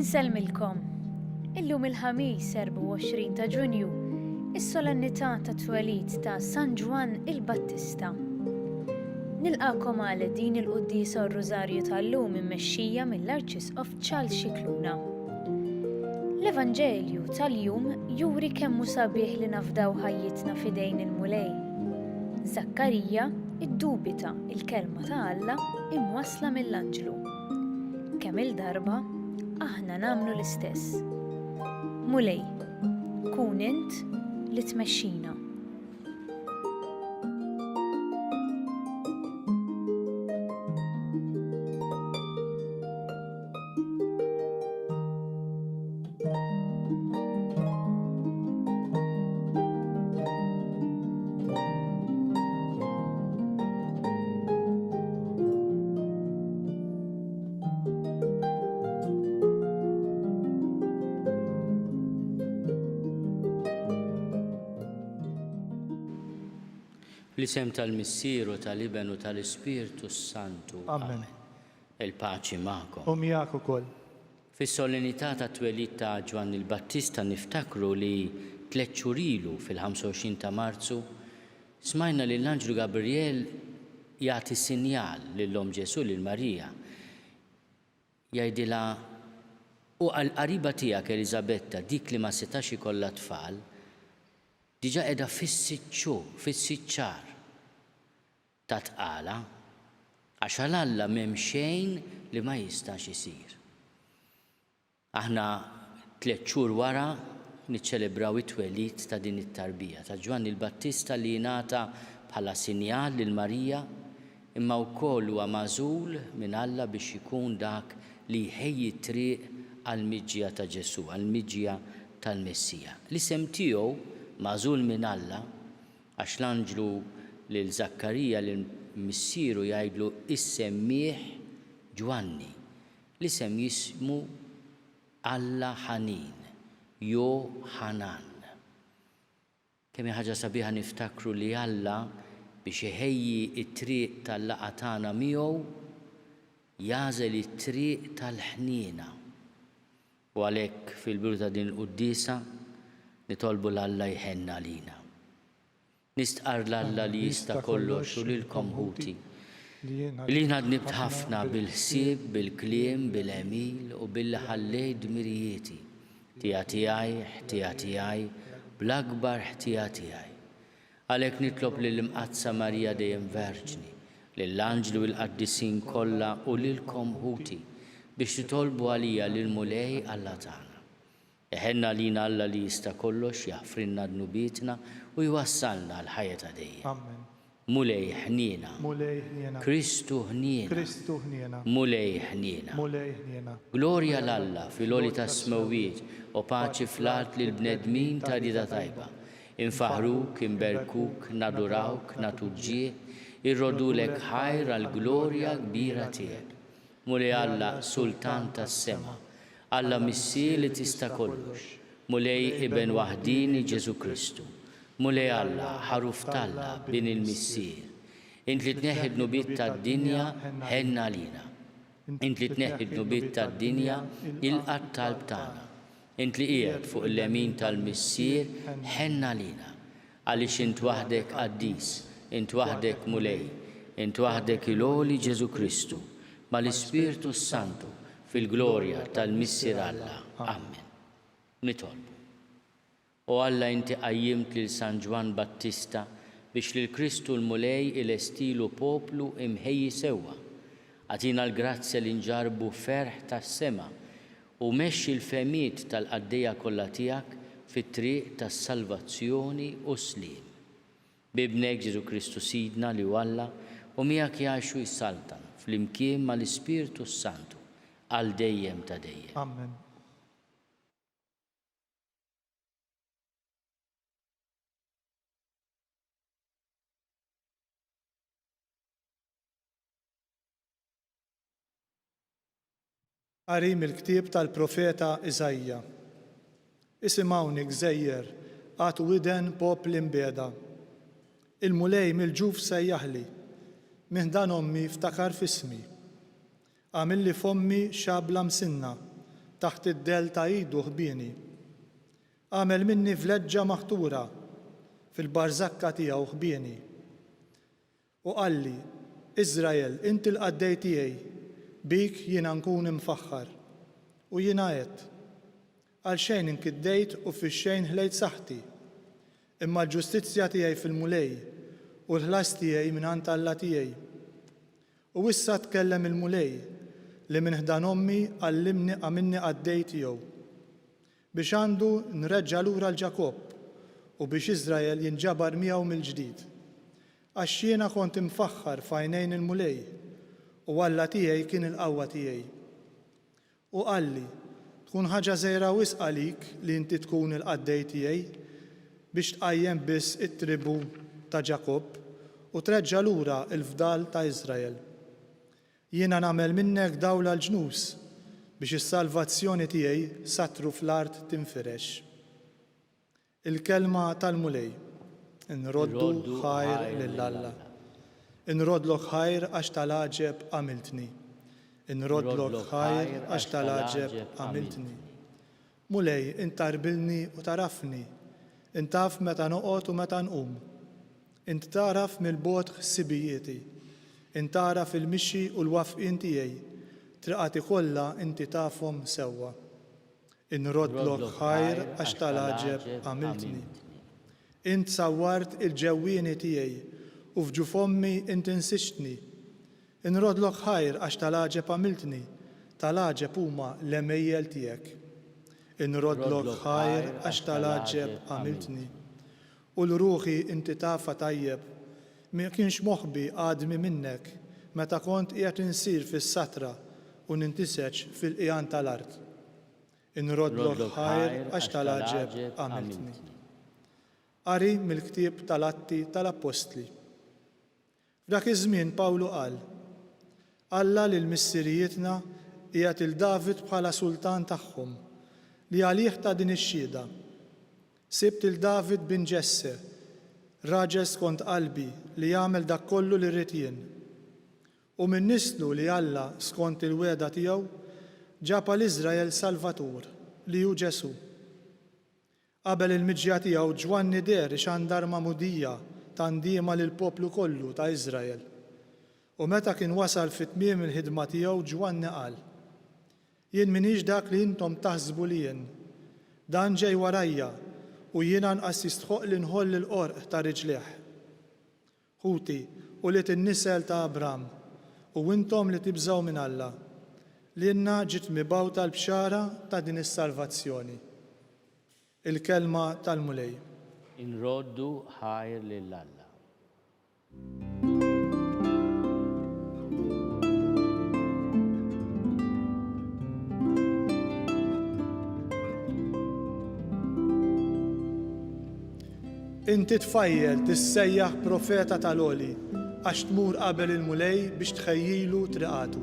Insellmilkom. Illum il-ħamis 24 ta' Ġunju, is-solennità ta' twelid ta' San Ġwan il-Battista. Nilqakom għal din il-Qudiesa r-Rużarju tal-lum immexxija mill-Arċisqof Charles Scicluna. L-Evanġelju tal-jum juri kemm hu sabiħ li nafdaw ħajjitna f'idejn il-mulej. Zakkarija iddubita il-kelma ta' Alla imwassla mill-Anġlu. Kemm il-darba aħna nagħmlu l-istess. Mulej, kun int li tmexxina. Fl-isem tal-Missieru, tal-Iben u tal-Ispirtu Santu. Amen. Il-paċi magħkom. U miegħek ukoll. Fis-solennità ta' twelid ta' Ġwan il-Battista niftakru li 3 xhur ilu fil-25 ta' Marzu smajna li l-Anġlu Gabriel jagħti sinjal lill-Om Ġesu lil Marija. Jgħidilha u għall-qariba tiegħek Elisabetta dik li ma setax ikollha tfal, diġà qiegħda fis-sitt xahar ta' tqala għax għal Alla m'hemm xejn li ma jistax isir. Aħna 3 xhur wara niċċelebraw it-twelid ta' din it-tarbija ta' Ġwan il-Battista li jingħata bħala sinjal lil Marija imma wkoll huwa magħżul minn Alla biex ikun dak li jħejji t-triq għall-miġġija ta' Ġesu, għall-miġġija tal-Messija. L-isem tiegħu magħżul minn Alla għax l-Anġlu lil Zakkarija l-missieru jgħidlu issemmih Ġwanni. L-isem jismu Alla ħanin, Ħanan. Kemm hi ħaġa sabiħa niftakru li Alla biex iħejji t-triq tal-laqgħa tagħna miegħu jagħżel it-triq tal-ħniena. U għalhekk fil-biru ta' din il-Qudiesa nitolbu l-Alla jħenna lina. Nistqar l-Alla li jista' kollox u lilkom ħuti. Li nadnibt ħafna bil-ħsieb, bil-kliem, bil-emil u billi ħallejt dmirijieti. Ħtija tiegħi, bl-akbar ħtija tiegħi. Għalhekk nitlob lill-Imqazza Marija dejjem Verġni, lill-Anġlu l-Qaddisin kollha u lilkom ħuti biex titolbu għalija lill-mulej Alla tagħna. Eħenna lina Alla li jista' kollox jaħfrinna dnubietna u jwassalna l-ħajja ta' dejjem. Amen. Mulej ħniena. Mulej ħniena. Kristu ħniena. Kristu ħniena. Mulej ħniena. Mulej ħniena. Glorja l-Alla fil-oli ta' smawiet u paċi fl-art lil bnedmin ta' rida tajba. Infaħruk, inberkuk, nadurawk, natuġġieh, irrodulek ħajr għall-glorja kbira tiegħek. Mulej Alla Sultan tas-sema. Alla Missier li tista' kollox, mulej Iben waħdini Ġesu Kristu, mulej Alla ħaruf talla bin il-Missier. Int li tneħħi d-nubiet tad-dinja ħenna lina. Int li tneħħi d-nubiet tad-dinja il-qatt talb tagħna. Int li qiegħed fuq il-lemin tal-Missier ħenna lina. Għaliex int waħdek qaddis, int waħdek mulej, int waħdek il-għoli Ġesu Kristu, mal-Ispirtu Santu fil-glorja tal-Missier Alla. Amen. Nitolbu. O Alla inti qajjimt lil San Ġwan Battista biex lil Kristu l-mulej il-estilu poplu imħejji sewwa. Għatina l-grazzja li nġarbu ferħ tas-sema u mexxi l-femiet tal-qaddejja kollha tiegħek fit-triq tas-salvazzjoni u sliem. Bibnek Ġesu Kristu Sidna li Alla u miegħek jgħixu jsaltan fl-imkien mal-Ispirtu Santu għal dejjem ta' dejjem. Amen. Qari mill-ktieb tal-profeta Iżajja. Isimgħuni Gżejjer, għatu widen popli mbeda. Il-mulej mill-ġuf sejjaħli, minn dan ommi ftakar fismi. Għamilli fommi xabla msinna, taħt id-del ta' idu ħbieni. Għamel minni vleġġa maħtura fil-barzakka tiegħu ħbieni. U qalli, Iżrael, inti l-qaddej tiegħi, bik jiena nkun imfaħħar. U jiena għedt, għal xejn inkiddejt u fix-xejn ħlejt saħħti, imma l-ġustizzja tiegħi fil-mulej u l-ħlas tiegħi mingħand Alla tiegħi. U issa tkellem il-mulej li minn ħdan ommi għallimni għamilni qaddej tiegħu biex għandu nreġġa' lura l-Ġakob u biex Iżrael jinġabar miegħu mill-ġdid. Għax jiena kont imfaħħar f'għajnejn il-mulej u Alla tiegħi kien il-qawwa tiegħi. U qalli, tkun ħaġa żgħira wisq għalik li inti tkun il-qaddej tiegħi biex tqajjem biss it-tribu ta' Ġakob u treġġa' lura l-fdal ta' Iżrael. Jiena nagħmel minnek dawla l-ġnus biex is-salvazzjoni tiegħi satru fl-art tinfirex. Il-kelma tal-mulej. Inroddu ħajr lill-Alla. Inrodlok ħajr għax tal-aġeb għamiltni. Inrodlok ħajr għax tal-aġeb għamiltni. Mulej, intarbilni u tarafni. Intaf meta noqgħod u meta nqum. Int taraf mill-bogħod ħsibijieti. Int taraf il-mixi u l-wafqien tiegħi. Triqati kollha inti tafhom sewwa. Inrodlok ħajr għax tal-aġeb għamiltni. Int sawwart il-ġewwieni tiegħi u f'ġufommi int insixtni. Inrodlok ħajr għax tal-aġeb għamiltni. Tal-aġeb huma l-emejjel tiegħek. Inrodlok ħajr għax tal-aġeb għamiltni. U l-ruħi inti tafa tajjeb, ma kienx moħbi għadmi minnek meta kont qiegħed insir fis-satra u nintiseċ fil-qiegħan tal-art. Inrodlok ħajr għax tal-aġeb għamiltni. Qari mill-ktieb tal-Atti tal-Apostli. F'dak iż-żmien Pawlu qal: Alla lil missirijietna qiegħed il-David bħala sultan tagħhom li għalih ta' din ix-xhieda. Sibt il-David bin Ġesse, raġel skont qalbi li jagħmel dak kollu li rrid jien. U minn nislu li Alla skont il-weda tiegħu ġab l-Iżrael Salvatur li hu Ġesu. Qabel il-miġja tiegħu Ġwanni der xandar mamudija tandiema lil poplu kollu ta' Iżrael. U meta kien wasal fit-tmiem il-ħidma tiegħu Ġwanni qal: Jien minix dak li intom taħsbu li jien. Dan ġej warajja u jiena nqas jistħoq li nħoll il-qorq ta' riġlih. Ħuti u li tin-nisel ta' Abram u intom li tibżgħu minn Alla. Lienna ġiet mibgħuta l-bxara ta' din is-salvazzjoni. Il-kelma tal-mulej. Inroddu ħajr lill-Alla. Inti tfajjel tissejjaħ profeta tal-għoli għax tmur qabel il-mulej biex tħejjilu triqatu.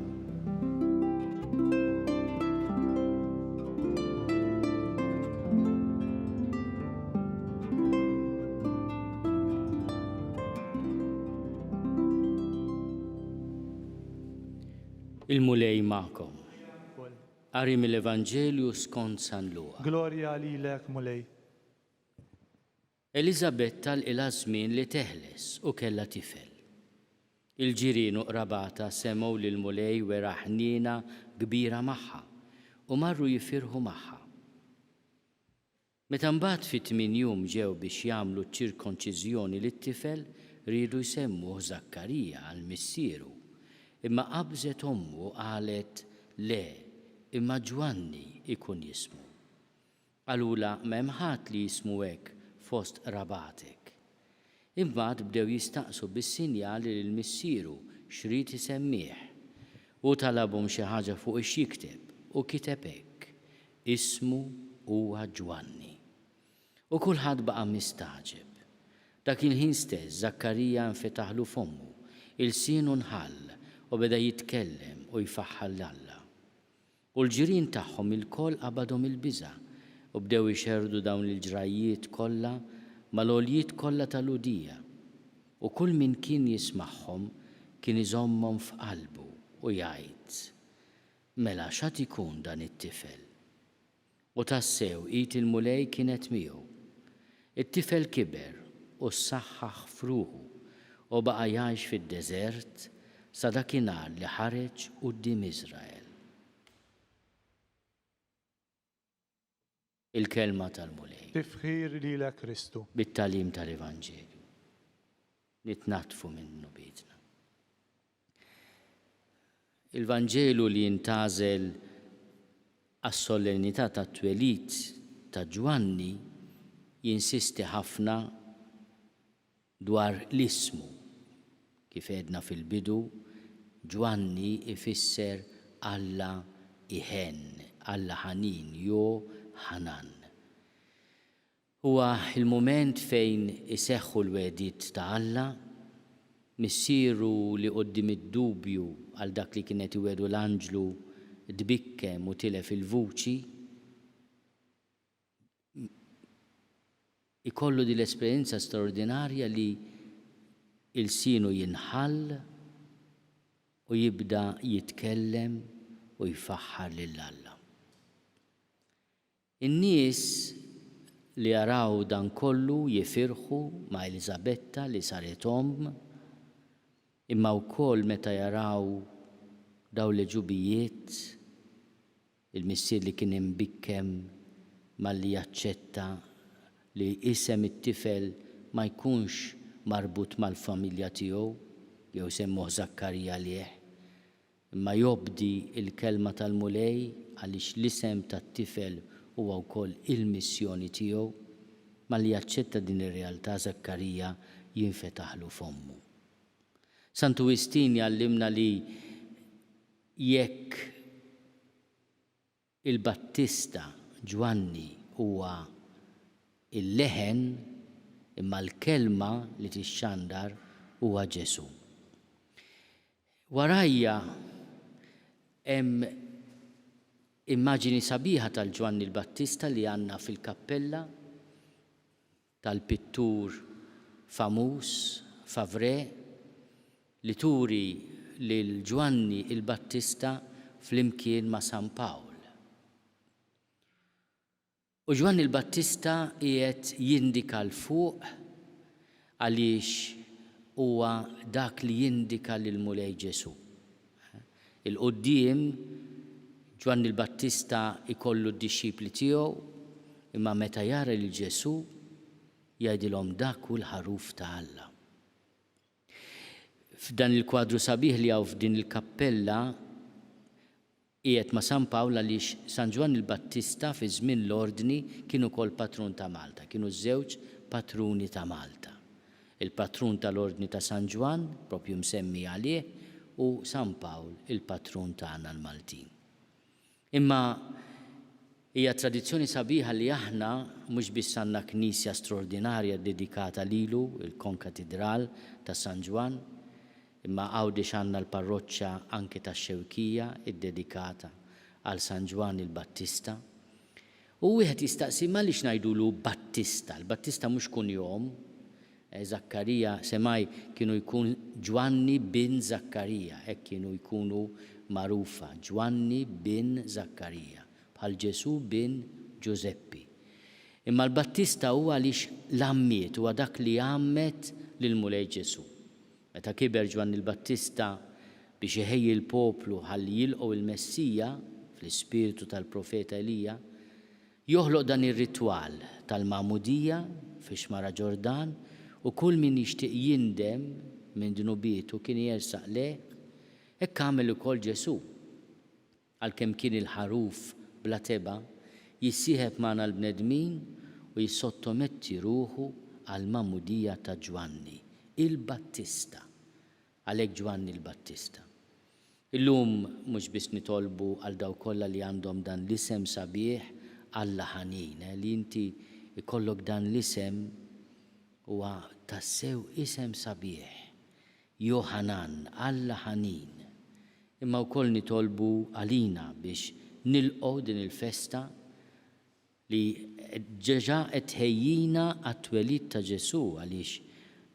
Il-mulej magħkom. Qari mill-Evanġelju skont San Luqa. Glorja lilek, mulej. Elizabetta l-ilha żmien li teħles u kellha tifel. Il-ġirien u qrabata semgħu li l-mulej wera ħniena kbira magħha u marru jifirħu magħha. Meta mbagħad fit-8 jum ġew biex jagħmlu ċ-ċirkonċiżjoni lit-tifel riedu jsemmuh Zakkarija għal missieru, imma qabżet ommu qalet le, imma Ġwanni ikun jismu. Qalula m'hemm ħadd li jismu hekk fost rabatek. Imbagħad bdew jistaqsu bis-sinjali lill-missieru x'rid isemmih u talabhom xi ħaġa fuq ix jikteb u kiteb hekk: ismu huwa Ġwanni. U kulħadd baqa' mistaġeb. Dak il-ħin stess Zakkarija nfetaħlu fommu, il-sienu nħall u beda jitkellem u jfaħħal l-Alla. U l-ġirien tagħhom il-koll qabadhom il-biża' u bdew ixerdu dawn il-ġrajiet kollha mal-għoljiet kollha tal-udija. U kull min kien jismagħhom kien iżommhom f'qalbu u jgħid: Mela x'għad ikun dan it-tifel? U tassew id il-mulej kienet miegħu. It-tifel kiber u ssaħħaħ fruħu u baqa' jgħix fid-deżert sa dakinhar li ħareġ quddiem Iżrael. Il-kelma tal-mulej. Tifħir lilek Kristu. Bit-talim tal-Evanġelju. Nitnatfu minnu bidna. Il-Vanġelu li jintażel għas-solennità tat-twelid ta' Ġwanni jinsisti ħafna dwar l-ismu. Kif edna fil-bidu, Ġwanni ifisser Alla iħen, Alla ħanin, jo ħanan. Huwa il-moment fejn iseħħu l-wedit ta' Alla, missieru li qoddim id-dubju għal dak li kienet iwedu l-anġlu dbikkem u tilef il-vuċi, ikollu di l-esperienza straordinarja li il-sinu jinħall u jibda jitkellem u jfaħħar lill-Alla. In-nies li jaraw dan kollu jifirħu ma' Elisabetta li saret imma wkoll meta jaraw daw l-ġubijiet, il-missier li kien imbikkem malli jaċċetta li isem it-tifel ma jkunx marbut mal-familja tiegħu jew semmuh Zakkarija lieh, imma jobdi il-kelma tal-mulej għaliex l-isem tat-tifel huwa wkoll il-missjoni tiegħu, malli jaċċetta din ir-realtà Zakkarija jinfetaħlu fommu. Santu Wistin jgħallimna li jekk il-Battista Ġwanni huwa il-leħen imma l-kelma li tixxandar huwa Ġesu. Warajja hemm immaġini sabiħa tal-Ġwanni l-Battista li għandna fil-kappella tal-pittur famuż Favre li turi lil Ġwanni il-Battista flimkien ma' San Pawl. U Ġwanni il-Battista qiegħed jindika l-fuq għaliex huwa dak li jindika lil-mulej Ġesu. Il-qudiem Ġwanni il-Battista ikollu d-dixxipli tiegħu imma meta jara lil Ġesu jgħidilhom dak hu l-ħaruf ta' Alla. F'dan il-kwadru sabiħ li hawn f'din il-kappella qiegħed ma' San Pawl għaliex San Ġwanni il-Battista fi żmien l-ordni kienu wkoll patrun ta' Malta, kienu żewġ patruni ta' Malta. Il-patrun tal-ordni ta' San Ġwan, propju msemmi għalih, u San Pawl, il-patrun tagħna l-Maltin. Imma hija tradizzjoni sabiħa li aħna mhux biss għandna knisja straordinarja dedikata lilu, il-konkatedral ta' San Ġwan, imma għawdex għandna l-parroċċa anke tax-Xewkija iddedikata għal San Ġwan il-Battista. U wieħed jistaqsi għaliex ngħidulu Battista. Il-Battista mhux kunjom. Zakkarija semaj kienu jkun Ġwanni bin Zakkarija, hekk kienu jkunu magħrufa, Ġwanni bin Zakkarija, bħal Ġesu bin Giuseppi. Imma l-Battista huwa għaliex l-ammiet, huwa dak li għammet lil-mulej Ġesu. Meta kiber Ġwanni il-Battista biex iħejji l-poplu ħalli jilqgħu il-Messija fl-ispiritu tal-profeta Elija, joħloq dan ir-ritwal tal-Magħmudija fix-xmara Ġordan u kull min jixtieq jindem minn dnubietu kien jersaq leh, hekk għamel ukoll Ġesu. Għalkemm kien il-ħaruf bla teba, jissieħeb magħna l-bnedmin u jissottometti ruħu għall-Magħmudija ta' Ġwanni il-Battista, għalhekk Ġwanni il-Battista. Illum mhux biss nitolbu għal daw kollha li għandhom dan l-isem sabiħ Alla ħanin, li inti ikollok dan l-isem huwa tassew isem sabiħ, Joħanan, Alla ħanin. Imma wkoll nitolbu għalina biex nilqgħu din il-festa li ġeġa qed ħejjina għat-twelid ta' Ġesu għaliex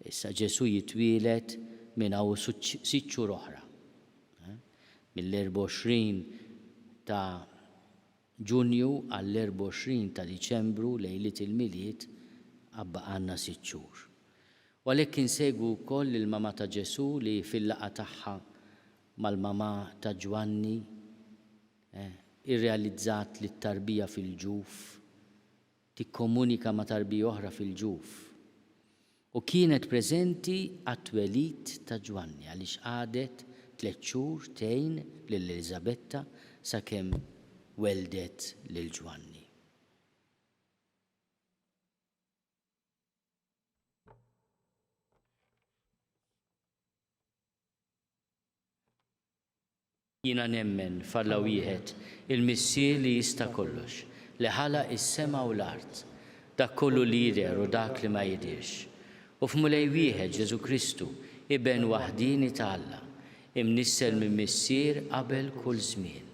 issa Ġesu jitwielet minn hawn 6 xhur oħra. Mill-24 ta' Ġunju għall-24 ta' Diċembru lejlit il-miliet għabba għanna 6 xhur. U għalhekk insegwu wkoll il-mama ta' Ġesu li fil-laqa tagħha mal-mama ta' Ġwanni irrealizzat li t-tarbija fil-ġuf tikkomunika ma' tarbija oħra fil-ġuf. U kienet preżenti għat-twelid ta' Ġwanni għaliex għadet 3 xhur tgħin lill-Elisabetta sakemm weldet lil Ġwanni. Jiena nemmen f'Alla wieħed il-Missier li jista' kollox, li ħalaq is-sema u l-art, dak kollu li jidher u dak li ma jidirx. U f'Mulej wieħed Ġesu Kristu, iben waħdini ta' Alla, imnissel minn Missier qabel kull żmien.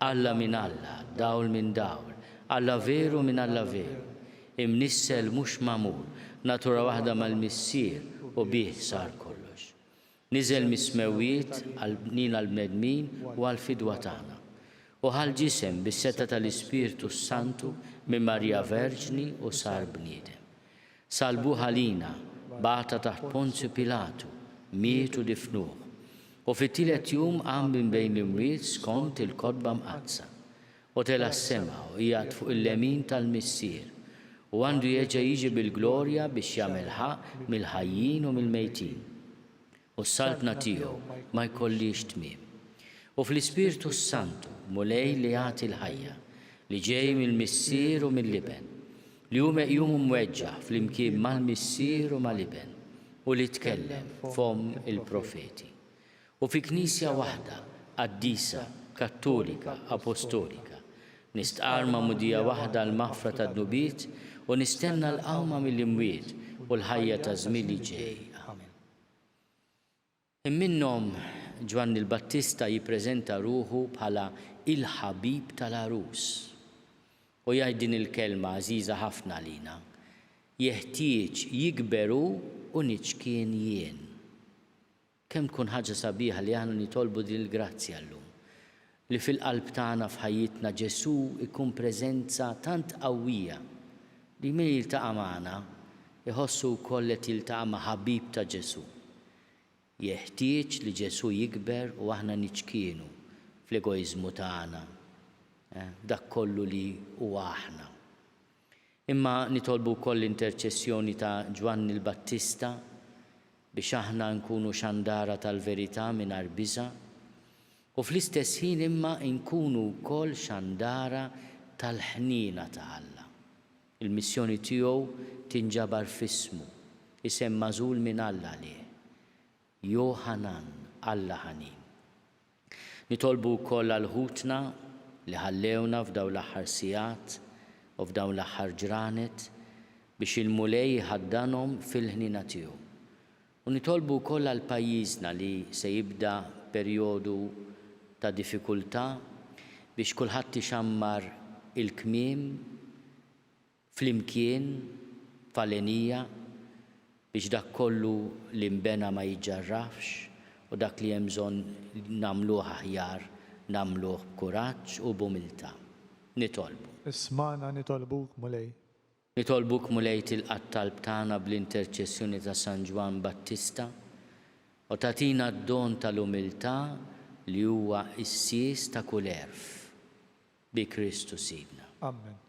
Alla minn Alla, dawl minn dawl, Alla veru minn Alla veru, imnissel mhux magħmul, natura waħda mal-Missier u bih sar kollox. Niżel mis-smewiet għal-bnin għal-bnedmin u għal-fidwa tagħna. U ħal-ġisem bis-seta tal-Ispirtu Santu minn Marja Verġni u sar bniedem. Salbu ħalina, bata taħt Ponzju Pilatu, mietu difnuh. U fit-tielet jum qam minn bejn l-imwiet skont il-kodba mqazza. U tela s-sema u qiegħed fuq il-lemin tal-Missier. U għandu jerġa' jiġi bil-glorja biex jagħmel ħaq mill-ħajjin u mill-mejtin. U s-salbna tiegħu ma jkollix tmiem. U fl-Ispirtu Santu mulej li jagħti l-ħajja li ġej mill-Missier u mill-Liben, li hu meqjum mweġġaħ flimkien mal-Missier u mal-Liben u li tkellem fom il-profeti. U fi Knisja waħda, qaddisa, kattolika, apostolika, nistqarma mudija waħda l-maħfra tad-nubiet u nistenna l-qawma mill-imwiet u l-ħajja ta' żmien li ġej. Minnhom Ġwanni l-Battista jippreżenta ruħu bħala il-ħabib tal-arus. U jgħid din il-kelma għażiża ħafna lina. Jeħtieġ jikberu u niċkien jien. Kemm tkun ħaġa sabiħa li aħna nitolbu din il-grazzja llum. Li fil-qalb tagħna f'ħajjitna Ġesu ikun preżenza tant qawwija li min jiltaqa' magħna iħossu wkoll qed jiltaqa' ma' ħabib ta' Ġesu. Jeħtieġ li Ġesu jikber u aħna niċkienu fl-egoizmu tagħna, dak kollu li huwa aħna. Imma nitolbu wkoll l-interċessjoni ta' Ġwanni l-Battista biex aħna nkunu xandara tal-verità mingħajr biża' u fl-istess ħin imma nkunu wkoll xandara tal-ħniena ta' Alla. Il-missjoni tiegħu tinġabar f'ismu, isem magħżul minn Alla għalih. Joħanan, Alla ħanin. Nitolbu wkoll għal ħutna li ħallewna f'dawn l-aħħar sigħat u f'dawn l-aħħar ġranet biex il-mulej ħaddanhom fil-ħnina tiegħu. U nitolbu wkoll għal pajjiżna li se jibda perjodu ta' diffikultà biex kulħadd ixammar il-kmiem flimkien f'alenija biex dak kollu li mbena ma jiġġarrafx u dak li hemm bżonn nagħmluh aħjar nagħmluh b'kuraġġ u b'umiltà. Nitolbu. Ismana nitolbuk mulej. Nitolbuk mulej tilqa' talb tagħna bl-interċessjoni ta' San Ġwan Battista u tagħtina d-don tal-umiltà li huwa s-sies ta' kull erf bi Kristu Sidna. Amen.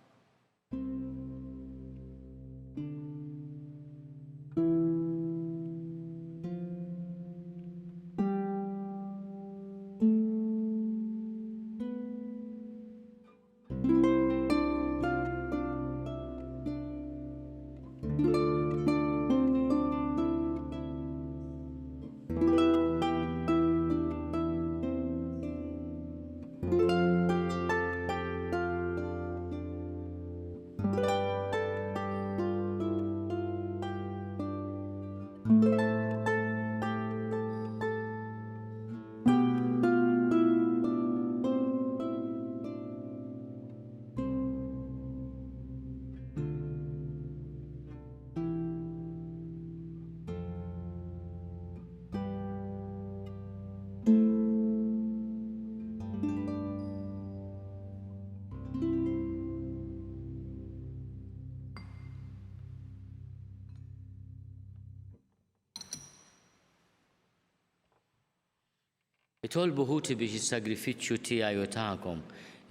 Itolbu ħuti biex is-sagrifiċċju tiegħi u tagħkom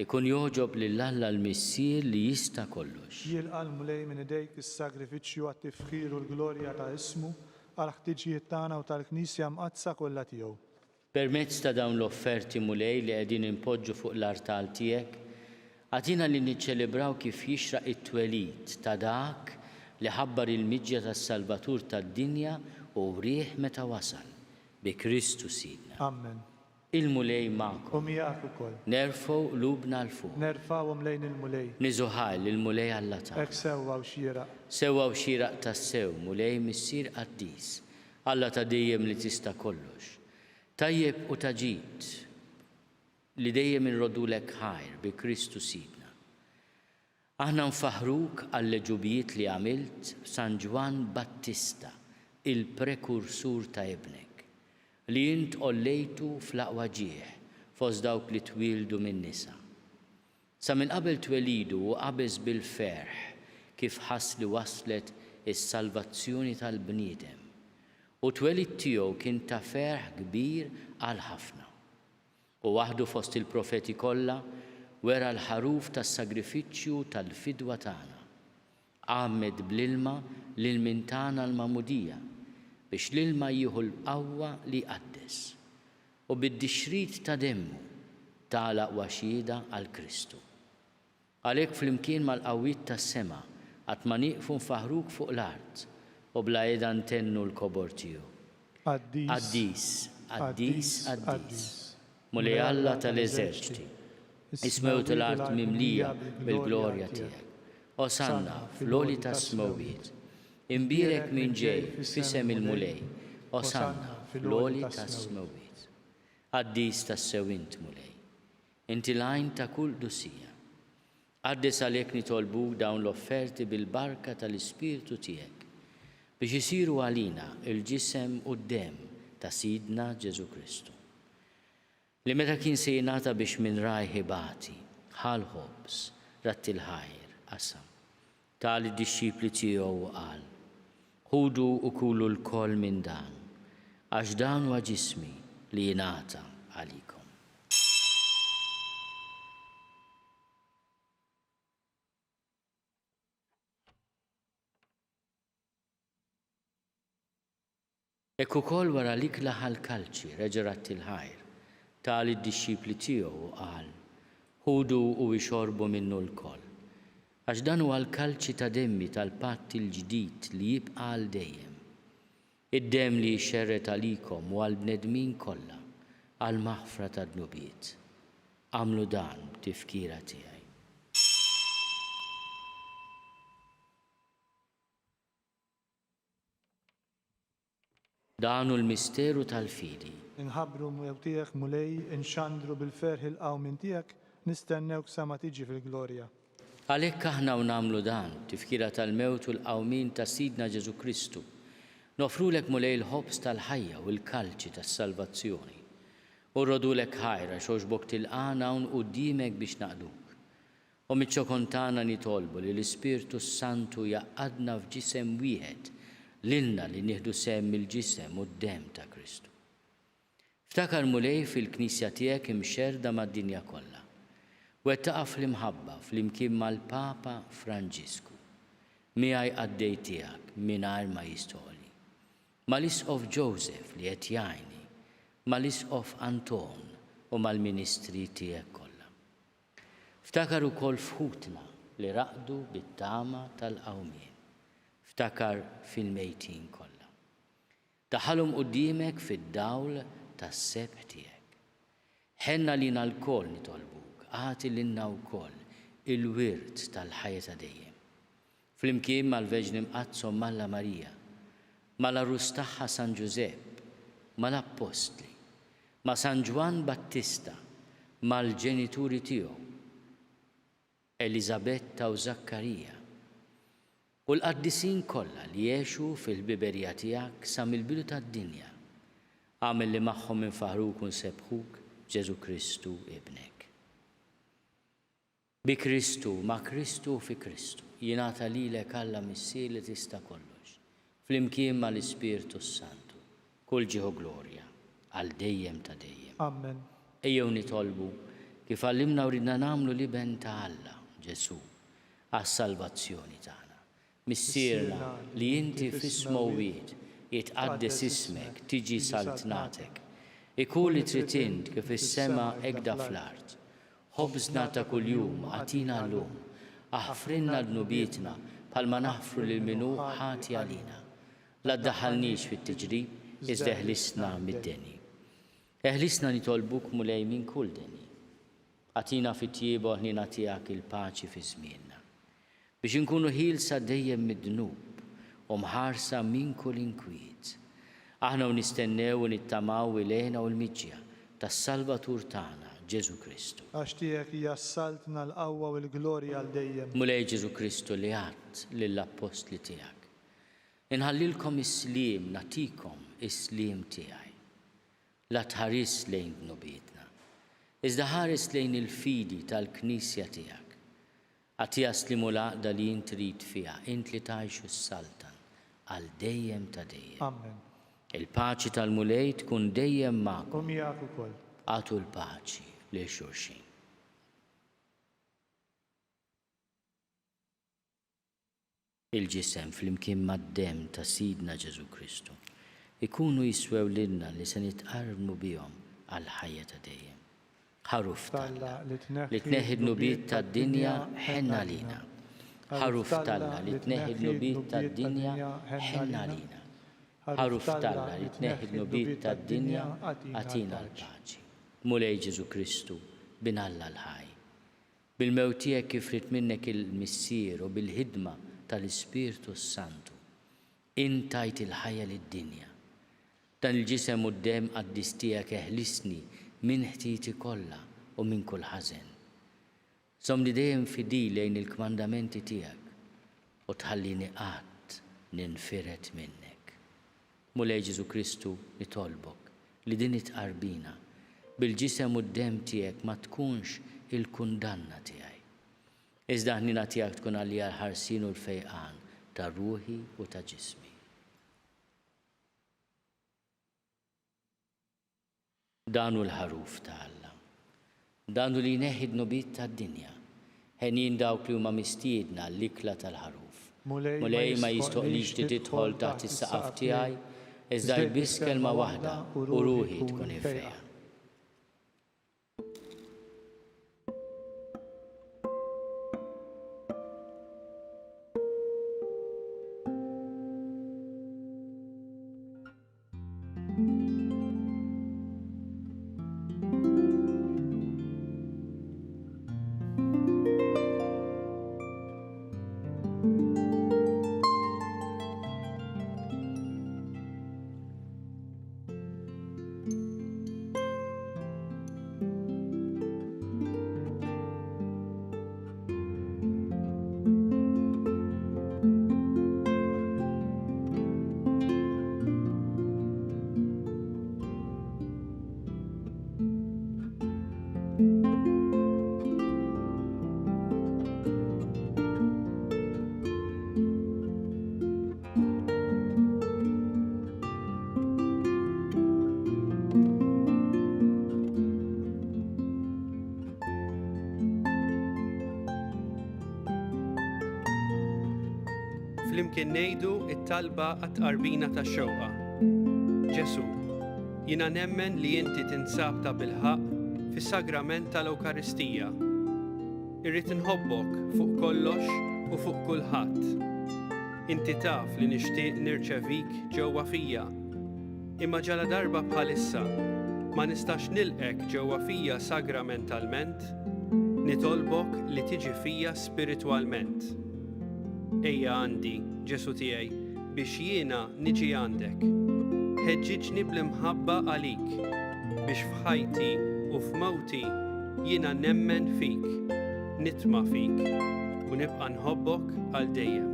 ikun joġob lill-Alla l-Missier li jista' kollox. jilqa' l-mulej minn idejk is-sagrifiċċju għat-tifħir u l-glorja ta' ismu għal ħtiġijiet tagħna u tal-Knisja mqazza kollha tiegħu. Permezz ta' dawn l-offerti mulej li qegħdin impoġġu fuq l-artal tiegħek, għatina li niċċelebraw kif jixraq it-twelid ta' dak li ħabbar il-miġja tas-Salvatur tad-dinja u rieħ meta wasal bi Kristu Sidna. Amen. Il-mulej magħkom. U miegħek ukoll. Nerfgħu qlubna l fuq. Nerfgħuhom lejn il-mulej. Niżuħal il-mulej Alla tagħna. Hekk sewwa u xieraq. Sewwa u xieraq tas-sew, mulej missier qaddis. Alla ta' dejjem li tista' kollox. Tajjeb u taġid li dejjem inrodulek ħajr bi Kristu Sidna. Aħna nfaħruk għall-leġubijiet li għamilt San Ġwan Battista, il-prekursur ta' ibnek, li jint ollejtu fl-aqwa ġieħ fost dawk li twildu minn nisa. Sa minn qabel twelidu u qabeż bil-ferħ kif ħass li waslet is-salvazzjoni tal-bniedem. U twelid tiegħu kien ta' ferħ kbir għal ħafna. U waħdu fost il-profeti kollha wera l-ħaruf tas-sagrifiċċju tal-fidwa tagħna. Għammed bl-ilma lil min tagħna l-mamudija biex l-ilma jieħu l-qawwa li jqaddes u bid-dixrid ta' demmu tagħlaq waxjieda għal Kristu. Għalhekk flimkien mal-qawwiet tas-sema qatt ma nieqfu nfaħruk fuq l-art u bla qiegħda ntennu l-kobor tiegħu. Qaddis, qaddis, qaddis. Mulej Alla tal-eżerċiti, ismewt l-art mimlija bil-glorja tiegħek. Osanna fl-għoli tas-smewwiet. Imbirek minn ġej f'isem il-mulej, Osanna fl-għoli tas-smewwiet. Qaddis tas-sew int mulej, inti l-għajn ta' kull dusija. Qaddes għalhekk nitolbuk dawn l-offerti bil-barka tal-Ispirtu tiegħek biex isiru għalina il-ġisem u d-dem ta' Sidna Ġesu Kristu. Li meta kien se jingħata biex minn rajħi bati, ħal ħobs, ratti l-ħajr, qasam. Tali d-disċipli tiegħu qal, ħudu u kulu l-koll minn dan, għax dan huwa ġismi li jingħata għalikom. Ekk ukoll wara l-ikla ħal-kalċi reġerat il-ħajr, tali d-disċipli tiegħu qal, ħudu u jxorbu minnu l-koll. Għax dan huwa l-kalċi ta' demmi tal-patt il-ġdid li jibqa' għal dejjem. Id-dem li jxerret għalikom u għall-bnedmin kollha għal maħfra tad-dnubiet. Għamlu dan b'tifkira tiegħi. Dan hu l-misteru tal-fidi. Inħabbru mwew tiegħek mulej, inxandru bil-ferħ il-qawmin tiegħek, nistennewk sa ma tiġi fil-glorja. Għalhekk aħna u nagħmlu dan, tifkira tal-mewt u l-qawmin ta' Sidna Ġesu Kristu, nofrulek mulej l-ħobs tal-ħajja u l-kalċi tas-salvazzjoni. U rrodulek ħajra xoġbok tilqana hawn quddiemek biex naqduk. U miċ-ċokontana nitolbu li l-Ispirtu Santu jaqadna f'ġisem wieħed lilna li nieħdu sehem mill-ġisem u d-dem ta' Kristu. Ftakar mulej fil-Knisja tiegħek imxerda mad-dinja kollha. Wettaqa fl-imħabba fl-imkien mal-Papa Franġisku, miegħi għaddej tiegħek mingħajr ma jistoli, mal-Isqof Joseph li qed jgħinni, mal-Isqof Anton u mal-Ministri tiegħek kollha. Ftakar ukoll fħutna li raqdu bit-tama tal-qawmien. Ftakar fil-mejtin kollha. Daħalhom quddiemek fid-dawl tas-sebħ tiegħek. Ħenna lina l-koll nitolbuk, għati lilna wkoll il-wirt tal-ħajja ta' dejjem. Flimkien mal-Verġni Mqazza Malla Marija, mal-arus tagħha San Ġusepp, mal-Apostli, ma' San Ġwan Battista, mal-ġenituri tiegħu, Elisabetta u Zakkarija, u l-qaddisin kollha li jgħixu fil-biberija tiegħek sa mill-bidu tad-dinja, għamel li magħhom infaħruk u nsebħuk Ġesu Kristu ibnek. Bi Kristu, ma' Kristu fi Kristu, jingħata lilek Alla Missier li tista' kollox, flimkien mal-Ispirtu Santu, kull ġieħu glorja. għal dejjem ta' dejjem. Amen. Ejjew nitolbu kif għallimna u ridna nagħmlu liben ta' Alla, Ġesu, għas-salvazzjoni tagħna. Missierna li inti fis-smawwiet jitqaddes ismek, tiġi saltnatek. Ikun li trid int kif is-sema hekk fl-art. Ħobżna ta' kuljum għatina llum, aħfrinna dnubietna bħalma naħfru lil minnu ħati għalina. La ddaħħalniex fit-tiġrib, iżda eħlisna mid-deni. Eħlisna nitolbuk mulej minn kull deni. Għatina fit-tjieba ħnina tiegħek il-paċi fi żmienna. Biex inkunu ħielsa dejjem mid-dnub u mħarsa minn kull inkwiet. Aħna nistennew u nittamaw ilejna u l-miġġja tas-Salvatur tagħna, Ġesu Kristu. Għax tiegħek hija s-saltna l-qawwa u l-glorja għal dejjem. Mulej Ġesu Kristu li għadt lill-apostli tiegħek. Inħallilkom is-sliem, natikom is-sliem tiegħi. La tħares lejn dnubietna, iżda ħares lejn il-fidi tal-Knisja tiegħek. Għatija slimu l-għaqda li int trid fiha, int li tgħixu s-saltan għal dejjem ta' dejjem. Amen. Il-paċi tal-mulej tkun dejjem magħkom. U miegħek ukoll. Għatu l-paċi lil xulxin. Il-ġisem fl-imkien mad-dem ta' Sidna Ġesu Kristu ikunu jiswew lilna li se nitqarbu bihom għal ħajja ta' dejjem. Ħaruf talla li tneħħi d-nubiet tad-dinja ħenna lina. Ħaruf talla li tneħħi d-nubiet tad-dinja ħenna lina. Ħaruf talla li tneħħi d-nubiet tad-dinja għatina l-paċi. Mulej Ġesu Kristu bin Alla l-ħaj. Bil-mewt tiegħek kif rid minnek il-missier u bil-ħidma tal-Ispirtu Santu. Intajt il-ħajja lid-dinja. Dan il-ġisem u d-dem qaddis tiegħek eħlisni minn ħtieti kollha u minn kull ħażen. Somni dejjem fidi lejn il-kmandamenti tiegħek u tħallini qatt ninfiret minnek. Mulej Ġesu Kristu nitolbok li din itqarbina bil-ġisem u d-dem tiegħek ma tkunx il-kundanna tiegħi. Iżda ħnina tiegħek tkun għalija l-ħarsin u l-fejqan ta' ruħi u ta' ġismi. Danu l-ħaruf ta' Alla. Danu li jneħħi d-nubiet tad-dinja. Ħenin dawk li huma mistiedna l-ikla tal-ħaruf. Mulej ma jistoqlix li tidħol taħt is-saqaf tiegħi, iżda jbiss kelma waħda u ruħi tkun ifejja. Flimkien ngħidu t-talba għat-tqarbina tax-xewqa. Ġesu, jiena nemmen li inti tinsab ta' bilħaq fis-sagrament tal-Ewkaristija. Irrid inħobbok fuq kollox u fuq kulħadd. Inti taf li nixtieq nirċevik ġewwa fija. Imma ġala darba bħalissa ma nistax nilqek ġewwa fija sagramentalment, nitolbok li tiġi fija spiritwalment. Ejja għandi, Ġesu tiegħi, biex jiena niġi għandek. Ħeġġiġni bl-imħabba għalik, biex f'ħajti u f'mewti jiena nemmen fik, nitma' fik u nibqa' nħobbok għal dejjem.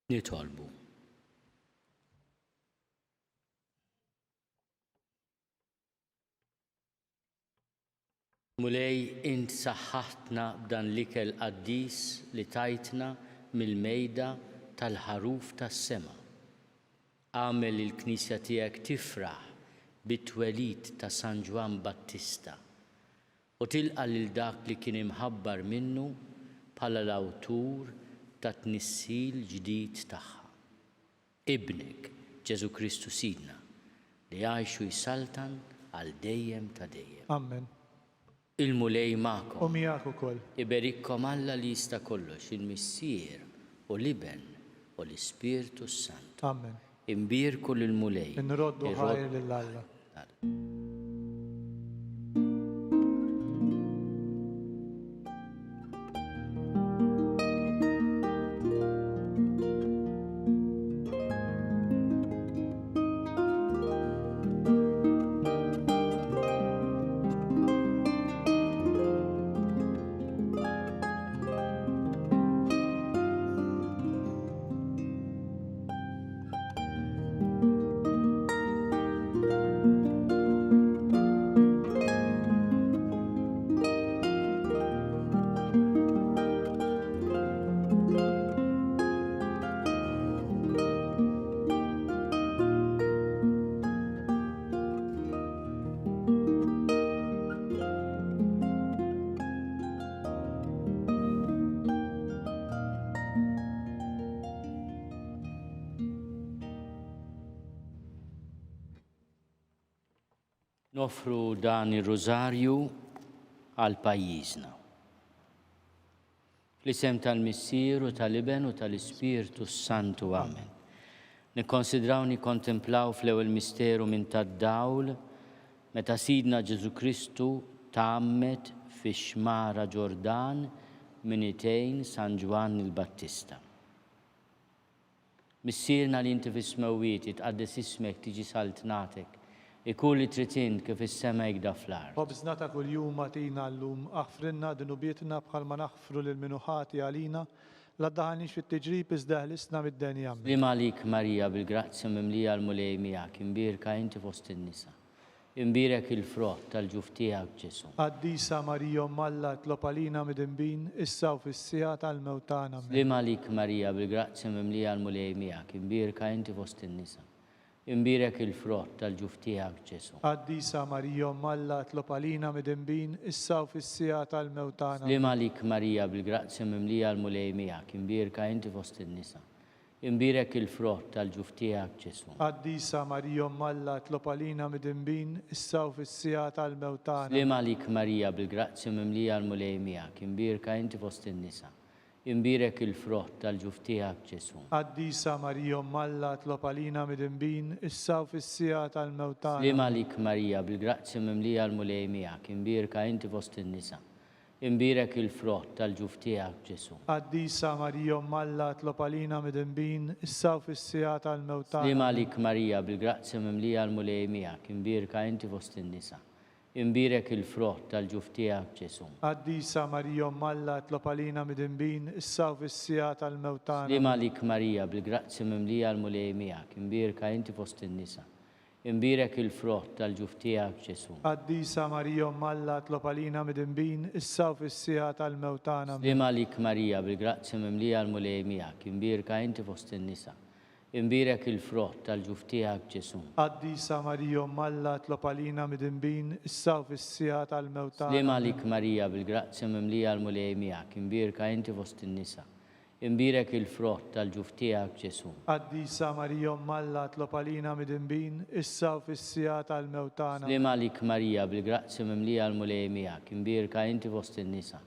Nitolbu. Mulej int saħħatna b'dan l-ikel qaddis li tajtna mill-mejda tal-ħaruf tas-sema. Għamel il-Knisja tiegħek tifraħ bit-twelid ta' San Ġwan Battista u tilqa' lil dak li kien imħabbar minnu bħala l-awtur ta' tnissil ġdid tagħha. Ibnek Ġesu Kristu Sidna li għajxu jsaltan għal dejjem ta' dejjem. Amen. Il-mulej ma'kom. U miegħek ukoll. Iberikkom Alla li jista' kollox, il-Missier u l-Iben u l-Ispirtu Sant. Amen. Imbirku l-mulej. Inroddu ħajr lill-Alla. Nofru dan ir-Rożarju għal pajjiżna. Fl-isem tal-Missier u tal-Iben u tal-Ispirtu Santu. Amen. Nikkonsidraw nikkontemplaw fl-ewwel misteru minn tad-dawl meta Sidna Ġesu Kristu tgħammed fix-xmara Ġordan minn idejn San Ġwan il-Battista. Missierna li inti fis-smewwiet itqaddes ismek tiġi saltnatek. Ikun li trid kif is-sema jgda fl-ard. Ħobżna ta' kuljum agħtina llum aħfrilna dinubietna bħalma naħfru lil minuħati għalina la ddaħħalniex fit-tiġrib iżda ħlisna mid-denja. Lima għalik Marija bil-grazzja mimlija l-mulej miegħek, imbirka inti fost in-nisa. Imbirek il-frott tal-ġuf tiegħek Ġesu. Qaddisa Marija Alla tlob għalina mid-inbin issa u fis-sija tal-mewtana. Lima għalik Marija bil-grazzja mimlija l-mulej miegħek, imbirka inti fost in-nisa. Imbirek il-frott tal-ġuf tiegħek Ġesu. Qaddisa Marija Alla tlob għalina mid-inbin issa u fis-sija tal-mewtana. Lima għalik Marija bil-grazzja mimlija l-mulej miegħek, imbirka inti fost in-nisa. Imbirek il-frott tal-ġuf tiegħek Ġesu. Qaddisa Marija Alla tlob għalina mid-inbin issa u fis-sija tal-mewtana. Lima għalik Marija bil-grazzja mimlija l-mulej miegħek, imbirka inti fost in-nisa. Imbirek il-frott tal-ġuf tiegħek Ġesu. Qaddisa Marija Alla tlob għalina mid-inbin issa u fis-sija tal-mewtana. Lima għalik Marija bil-grazzja mimlija l-mulej miegħek, imbirka inti fost in-nisa. Imbirek il-frott tal-ġuf tiegħek Ġesu. Qaddisa Marija Alla tlob għalina mid-inbin issa u fis-sija tal-mewtana. Lima għalik Marija bil-grazzja mimlija l-mulej miegħek, imbirka inti fost in-nisa. Imbirek il-frott tal-ġuf tiegħek Ġesu. Qaddisa Marija Alla tlob għalina mid-inbin issa u fis-sija tal-mewtana. Lima għalik Marija bil-grazzja mimlija l-mulej miegħek, imbirka inti fost in-nisa. Imbirek il-frott tal-ġuf tiegħek Ġesu. Qaddisa Marija Alla tlob għalina mid-inbin issa u fis-sija tal-mewtana. Lima għalik Marija bil-grazzja mimlija l-mulej miegħek, imbirka inti fost in-nisa. Imbirek il-frott tal-ġuf tiegħek Ġesu. Qaddisa Marija Alla tlob għalina mid-inbin issa u fis-sija tal-mewtana. Lima għalik Marija bil-grazzja mimlija l-mulej miegħek, imbirka inti fost in-nisa. Imbirek il-frott tal-ġuf tiegħek Ġesu. Qaddisa Marija Alla tlob għalina mid-inbin issa u fis-sija tal-mewtana. Lima għalik Marija bil-grazzja mimlija l-mulej miegħek, imbirka inti fost in-nisa.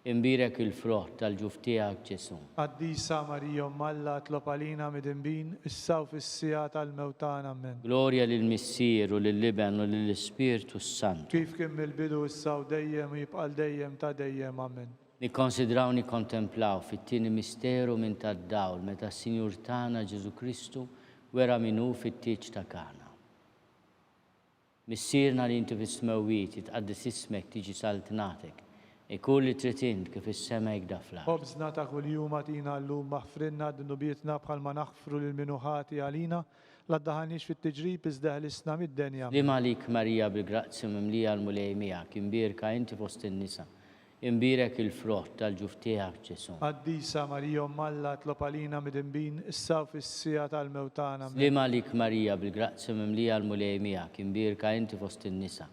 Imbirek il-frott tal-ġuf tiegħek Ġesu. Qaddisa Marija Alla tlob għalina mid-inbin issa u fis-sija tal-mewtana. Amen. Glorja lill-Missier u lill-Iben u lill-Ispirtu Sant. Kif kien mill-bidu issa u dejjem u jibqa' dejjem ta' dejjem. Amen. Nikkonsidraw nikkontemplaw fit-tieni misteru minn tad-dawl meta s-Sinjur tagħna Ġesu Kristu wera minnu fit-tieġ ta' Kana. Missierna li inti fis-smewwiet itqaddis ismek tiġi saltnatek. Ikun li trid int kif is-sema jgda fl-art. Obżna ta' kuljum għatina llum maħfrinna d-nubietna bħalma naħfru l-minuħati għalina la ddaħanix fit-tiġrib iżda ħlisna mid-denja. Li malik Marija bil-grazzi mimlija l-mulej miegħek, imbierka inti fost in-nisa. Imbirek il-frott tal-ġuf tiegħek Ġesu. Qaddisa Marija Alla tlob għalina mid-imbin issa u fis-sija tal-mewtana. Li malik Marija bil-grazzi mimlija l-mulej miegħek, imbierka inti fost in-nisa.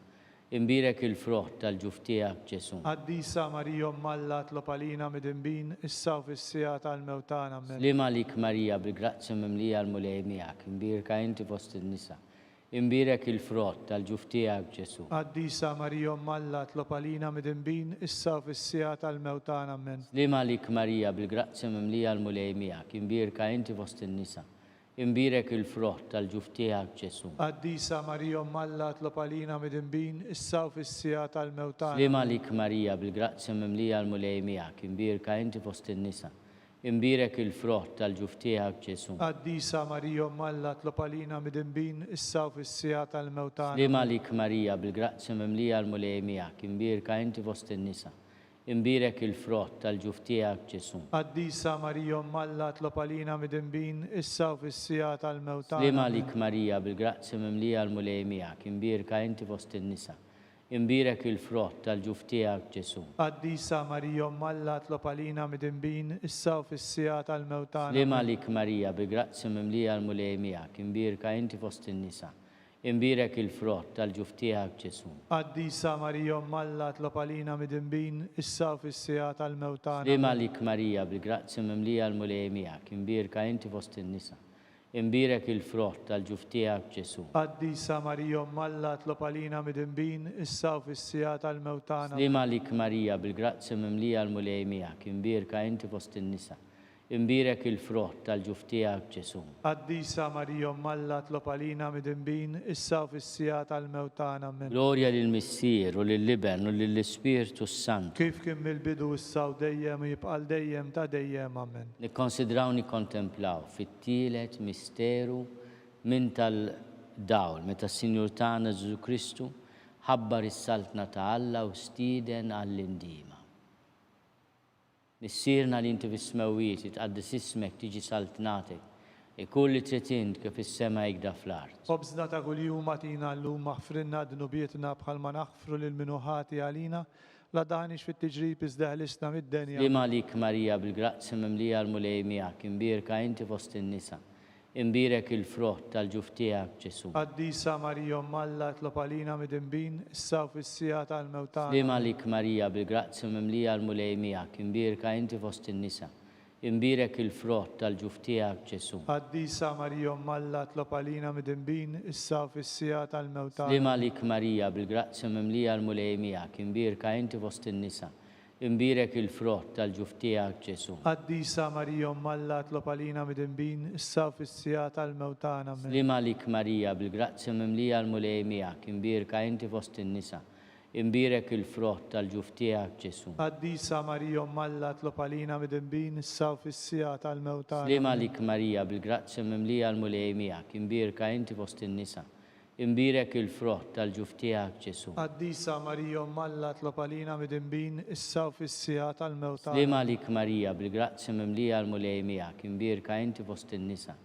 Imbirek il-frott tal-ġuf tiegħek Ġesu. Qaddisa Marija Alla tlob għalina mid-imbin issa u fis-sija tal-mewtana. Li malik Marija bil-grazzi mimlija l-mulej miegħek, imbierka inti fost in-nisa. Imbirek il-frott tal-ġuf tiegħek Ġesu. Qaddisa Marija Alla tlob għalina mid-imbin issa u fis-sija tal-mewtana. Li malik Marija bil-grazzi mimlija l-mulej miegħek, imbierka inti fost in-nisa. Imbirek il-frott tal-ġuf tiegħek Ġesu. Qaddisa Marija Alla tlob għalina mid-imbin issa u fis-sija tal-mewtana. Li malik Marija bil-grazzi mimlija l-mulej miegħek, imbierka inti fost in-nisa. Imbirek il-frott tal-ġuf tiegħek Ġesu. Qaddisa Marija Alla tlob għalina mid-imbin issa u fis-sija tal-mewtana. Li malik Marija bil-grazzi mimlija l-mulej miegħek, imbierka inti fost in-nisa. Imbirek il-frott tal-ġuf tiegħek Ġesu. Qaddisa Marija Alla tlob għalina mid-imbin issa u fis-sija tal-mewtana. Li malik Marija bil-grazzi mimlija l-mulej miegħek, imbierka inti fost in-nisa. Imbirek il-frott tal-ġuf tiegħek Ġesu. Qaddisa Marija Alla tlob għalina mid-imbin issa u fis-sija tal-mewtana. Li malik Marija bil-grazzi mimlija l-mulej miegħek, imbierka inti fost in-nisa. Imbirek il-frott tal-ġuf tiegħek Ġesu. Qaddisa Marija Alla tlob għalina mid-imbin issa u fis-sija tal-mewtana. Li malik Marija bil-grazzi mimlija l-mulej miegħek, imbierka inti fost in-nisa. Imbirek il-frott tal-ġuf tiegħek Ġesu. Qaddisa Marija Alla tlob għalina mid-imbin issa u fis-sija tal-mewtana. Li malik Marija bil-grazzi mimlija l-mulej miegħek, imbierka inti fost in-nisa. Imbirek il-frott tal-ġuf tiegħek Ġesu. Qaddisa Marija Alla tlob għalina mid-imbin issa u fis-sija tal-mewtana. Glorja lill-Missier u lill-Liben u lill-Ispirtu Sant. Kif kien mill-bidu issa u dejjem u jibqal dejjem ta' dejjem. Amen. Nikkonsidraw nikkontemplaw fit-tielet misteru minn tal-dawl meta s-Sinjur tagħna Ġesu Kristu ħabbar is-saltna ta' Alla u stieden għall-indima. Missierna li inti fis-smawijiet itqaddis ismek tiġi saltnatek ikun li trid int kif is-sema jgda fl-art. Obżna ta' kuljum għatina llum maħfrinna d-nubietna bħalma naħfru lil-minuħati għalina la daħnix fit-tiġrib iżda ħlisna mid-denja. Li malik Marija bil-grazzi mimlija l-mulej miegħek, imbierka inti fost in-nisa. Imbirek il-frott tal-ġuf tiegħek Ġesu. Qaddisa Marija Alla tlob għalina mid-imbin issa u fis-sija tal-mewtana. Li malik Marija bil-grazzi mimlija l-mulej miegħek, imbierka inti fost in-nisa. Imbirek il-frott tal-ġuf tiegħek Ġesu. Qaddisa Marija Alla tlob għalina mid-imbin issa u fis-sija tal-mewtana. Li malik Marija bil-grazzi mimlija l-mulej miegħek, imbierka inti fost in-nisa. Imbirek il-frott tal-ġuf tiegħek Ġesu. Qaddisa Marija Alla tlob għalina mid-imbin issa u fis-sija tal-mewtana. Li malik Marija bil-grazzi mimlija l-mulej miegħek, imbierka inti fost in-nisa. Imbirek il-frott tal-ġuf tiegħek Ġesu. Qaddisa Marija Alla tlob għalina mid-imbin issa u fis-sija tal-mewtana. Li malik Marija bil-grazzi mimlija l-mulej miegħek, imbierka inti fost in-nisa. Imbirek il-frott tal-ġuf tiegħek Ġesu. Qaddisa Marija Alla tlob għalina mid-imbin issa u fis-sija tal-mewtana. Li malik Marija bil-grazzi mimlija l-mulej miegħek, imbierka inti fost in-nisa.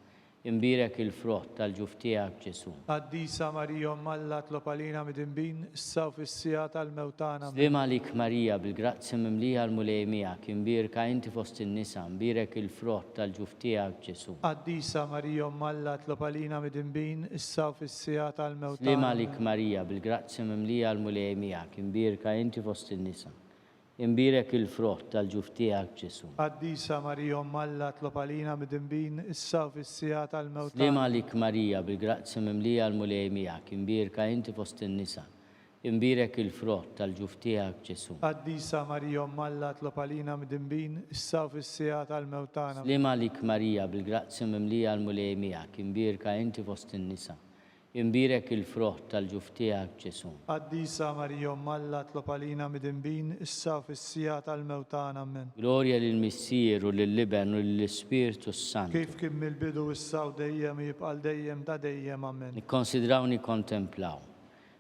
Imbirek il-frott tal-ġuf tiegħek Ġesu. Qaddisa Marija Alla tlob għalina mid-imbin issa u fis-sija tal-mewtana. Li malik Marija bil-grazzi mimlija l-mulej miegħek, imbierka inti fost in-nisa. Imbirek il-frott tal-ġuf tiegħek Ġesu. Qaddisa Marija Alla tlob għalina mid-imbin issa u fis-sija tal-mewtana. Li malik Marija bil-grazzi mimlija l-mulej miegħek, imbierka inti fost in-nisa. Imbirek il-frott tal-ġuf tiegħek Ġesu. Qaddisa Marija Alla tlob għalina mid-imbin issa u fis-sija tal-mewtana. Li malik Marija bil-grazzi mimlija l-mulej miegħek, imbierka inti fost in-nisa. Imbirek il-frott tal-ġuf tiegħek Ġesu. Qaddisa Marija Alla tlob għalina mid-imbin issa u fis-sija tal-mewtana. Li malik Marija bil-grazzi mimlija l-mulej miegħek, imbierka inti fost in-nisa. Imbirek il-frott tal-ġuf tiegħek Ġesu. Qaddisa Marija Alla tlob għalina mid-imbin issa u fis-sija tal-mewtana. Amen. Glorja lill-Missier u lill-Liben u lill-Ispirtu Sant. Kif kien mill-bidu issa u dejjem u jibqal dejjem ta' dejjem. Amen. Nikkonsidraw nikkontemplaw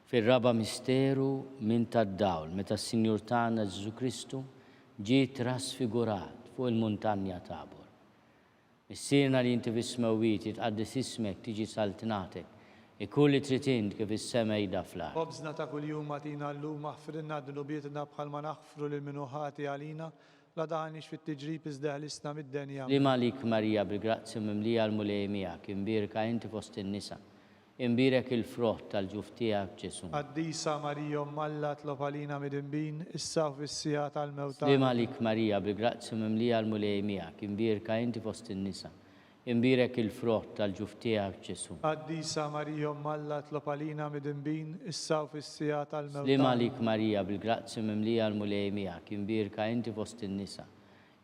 Fir-raba misteru minn tad-dawl, meta s-Sinjur tagħna Ġesu Kristu ġie trasfigurat fuq il-muntanja Tabor. Missierna li inti fis-smewwiet jitqaddis ismek tiġi saltinatek, ikun li trid int kif is-sema jda fl-ard. خبزنا ta' kuljum atina llum aħfirna d-nubietna bħalma naħfru lil minuħati għalina la daħanix fit-tiġrib iżda ħlisna mid-denja. Li malik Marija bil-grazzi mimlija l-mulej miegħek, imbirka inti fost in-nisa, imbirek il-frott tal-ġuf tiegħek Ġesu. Qaddisa Marija Alla tlob għalina mid-imbin issa u fis-sija tal-mewt. Li malik Marija bil-grazzi mimlija l-mulej miegħek, imbirka inti fost in-nisa, imbirek il-frott tal-ġuf tiegħek Ġesu. Qaddisa Marija Alla tlob għalina mid-imbin issa u fis-sija tal-mewt. Li malik Marija bil-grazzi mimlija l-mulej miegħek, imbirka inti fost in-nisa,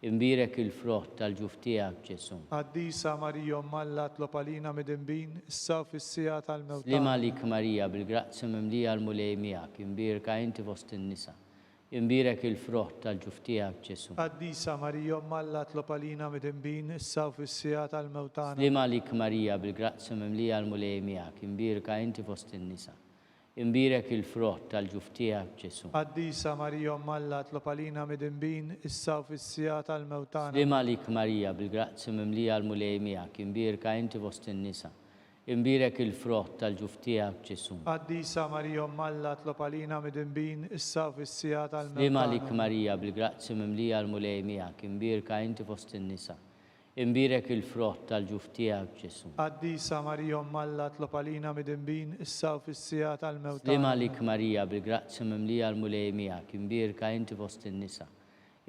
imbirek il-frott tal-ġuf tiegħek Ġesu. Qaddisa Marija Alla tlob għalina mid-imbin issa u fis-sija tal-mewt. Li malik Marija bil-grazzi mimlija l-mulej miegħek, imbirka inti fost in-nisa, imbirek il-frott tal-ġuf tiegħek Ġesu. Qaddisa Marija Alla tlob għalina mid-imbin issa u fis-sija tal-mewt. Li malik Marija bil-grazzi mimlija l-mulej miegħek, imbirka inti fost in-nisa, imbirek il-frott tal-ġuf tiegħek Ġesu. Qaddisa Marija Alla tlob għalina mid-imbin issa u fis-sija tal-mewt. Li malik Marija bil-grazzi mimlija l-mulej miegħek, imbirka inti fost in-nisa, imbirek il-frott tal-ġuf tiegħek Ġesu. Qaddisa Marija Alla tlob għalina mid-imbin issa u fis-sija tal-mewt. Li malik Marija bil-grazzi mimlija l-mulej miegħek, imbirka inti fost in-nisa, imbirek il-frott tal-ġuf tiegħek Ġesu. Qaddisa Marija Alla tlob għalina mid-imbin issa u fis-sija tal-mewt. Li malik Marija bil-grazzi mimlija l-mulej miegħek, imbirka inti fost in-nisa,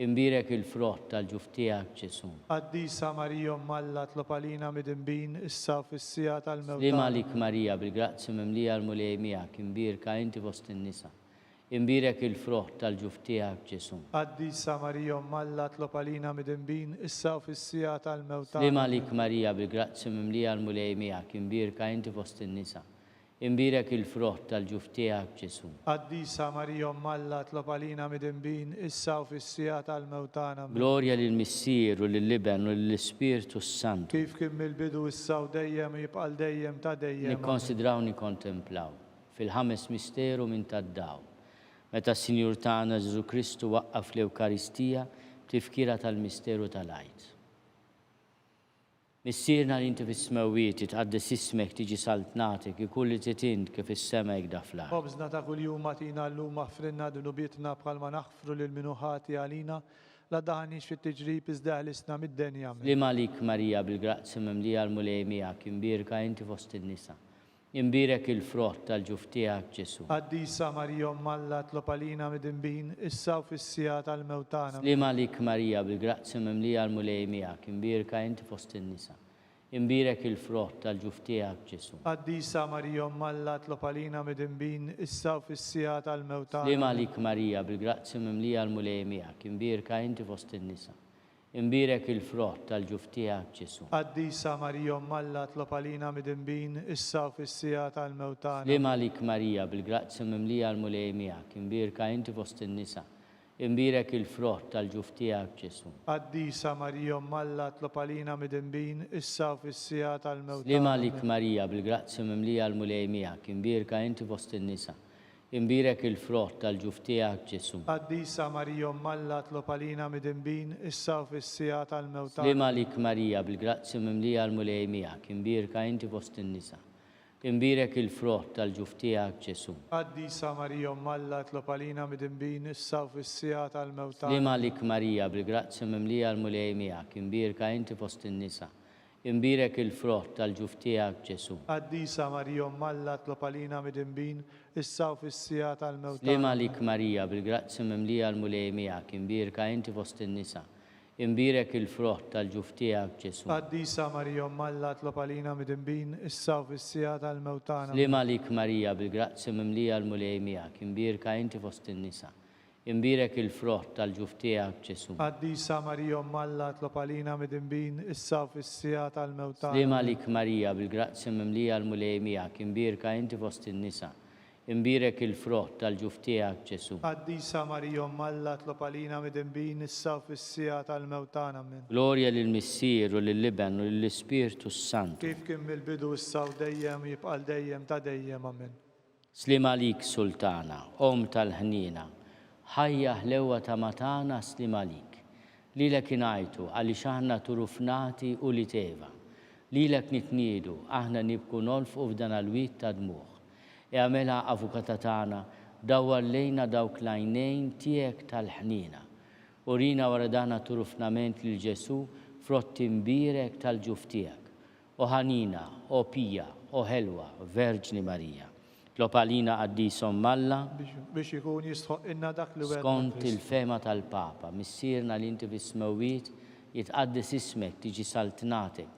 imbirek il-frott tal-ġuf tiegħek Ġesu. Qaddisa Marija Alla tlob għalina mid-imbin issa u fis-sija tal-mewt. Li malik Marija bil-grazzi mimlija l-mulej miegħek, imbirka inti fost in-nisa, imbirek il-frott tal-ġuf tiegħek Ġesu. Qaddisa Marija Alla tlob għalina mid-imbin issa u fis-sija tal-mewt. Li malik Marija bil-grazzi mimlija l-mulej miegħek, imbirka inti fost in-nisa, imbirek il-frott tal-ġuf tiegħek Ġesu. Qaddisa Marija Alla tlob għalina mid-imbin issa u fis-sija tal-mewt. Glorja lill-Missier u lill-Liben u lill-Ispirtu Santu. Kif kien mill-bidu issa u dejjem jibqal dejjem ta' dejjem. Nikkonsidraw nikkontemplaw fil-ħames misteru minn tad-daw. Meta s-Sinjur tagħna Ġesu Kristu waqqaf l-Ewkaristija tifkira tal-misteru tal-għajt. Missierna li inti fis-smewwiet tqaddis ismek tiġi saltnatek, ikun li trid int kif is-sema jgda fl-ard. Khobżna ta' kuljum atina llum aħfrinna d-nubietna bħalma naħfru lil minuħati għalina la daħanix fit-tiġrib iżda ħlisna mid-denja. Li malik Marija bil-grazzi mimlija l-mulej miegħek, imbirka inti fost in-nisa, imbirek il-frott tal-ġuf tiegħek Ġesu. Qaddisa Marija Alla tlob għalina mid-imbin issa u fis-sija tal-mewt. Li malik Marija bil-grazzi mimlija l-mulej miegħek, imbirka inti fost in-nisa, imbirek il-frott tal-ġuf tiegħek Ġesu. Qaddisa Marija Alla tlob għalina mid-imbin issa u fis-sija tal-mewt. Li malik Marija bil-grazzi mimlija l-mulej miegħek, imbirka inti fost in-nisa, imbirek il-frott tal-ġuf tiegħek Ġesu. Qaddisa Marija Alla tlob għalina mid-imbin issa u fis-sija tal-mewt. Li malik Marija bil-grazzi mimlija l-mulej miegħek, imbirka inti fost in-nisa, imbirek il-frott tal-ġuf tiegħek Ġesu. Qaddisa Marija Alla tlob għalina mid-imbin issa u fis-sija tal-mewt. Li malik Marija bil-grazzi mimlija l-mulej miegħek, imbirka inti fost in-nisa, imbirek il-frott tal-ġuf tiegħek Ġesu. Qaddisa Marija Alla tlob għalina mid-imbin issa u fis-sija tal-mewt. Li malik Marija bil-grazzi mimlija l-mulej miegħek, imbirka inti fost in-nisa, imbirek il-frott tal-ġuf tiegħek Ġesu. Qaddisa Marija Alla tlob għalina mid-imbin issa u fis-sija tal-mewt. Li malik Marija bil-grazzi mimlija l-mulej miegħek, imbirka inti fost in-nisa, imbirek il-frott tal-ġuf tiegħek Ġesu. Qaddisa Marija Alla tlob għalina mid-imbin issa u fis-sija tal-mewt. Li malik Marija bil-grazzi mimlija l-mulej miegħek, imbirka inti fost in-nisa, imbirek il-frott tal-ġuf tiegħek Ġesu. Qaddisa Marija Alla tlob għalina mid-imbin issa u fis-sija tal-mewt. Li malik Marija bil-grazzi mimlija l-mulej miegħek, imbirka inti fost in-nisa, imbirek il-frott tal-ġuf tiegħek Ġesu. Qaddisa Marija Alla tlob għalina mid-imbin issa u fis-sija tal-mewt. Li malik Marija bil-grazzi mimlija l-mulej miegħek, imbirka inti fost in-nisa, imbirek il-frott tal-ġuf tiegħek Ġesu. Qaddisa Marija Alla tlob għalina mid-imbin issa u fis-sija tal-mewt. Glorja lill-Missier u lill-Liben u lill-Ispirtu Santu. Kif kien mill-bidu issa u dejjem jibqal dejjem ta' dejjem. Amen. Slima lik sultana, tal-ħnina, ħajja ħlewa ta' matana slima lik. Lilek inajtu għalli xaħna turufnati u li teva. Lilek nitnidu, aħna nibku nolfqu f'dan għal-wit ta' dmuħ. Għamela avukata tagħna dawwar lejna dawk lajnejn tiegħek tal-ħnina. Urina wara dana turufnament lil Ġesu frott imbirek tal-ġuf tiegħek. O ħanina, o pija, o ħelwa, Verġni Marija. Tlopalina għaddisom Malla biex ikun jistħoq inna dak li skont il-fema tal-Papa, missierna li inti fis-smewit jitqaddis ismek tiġi saltnatek.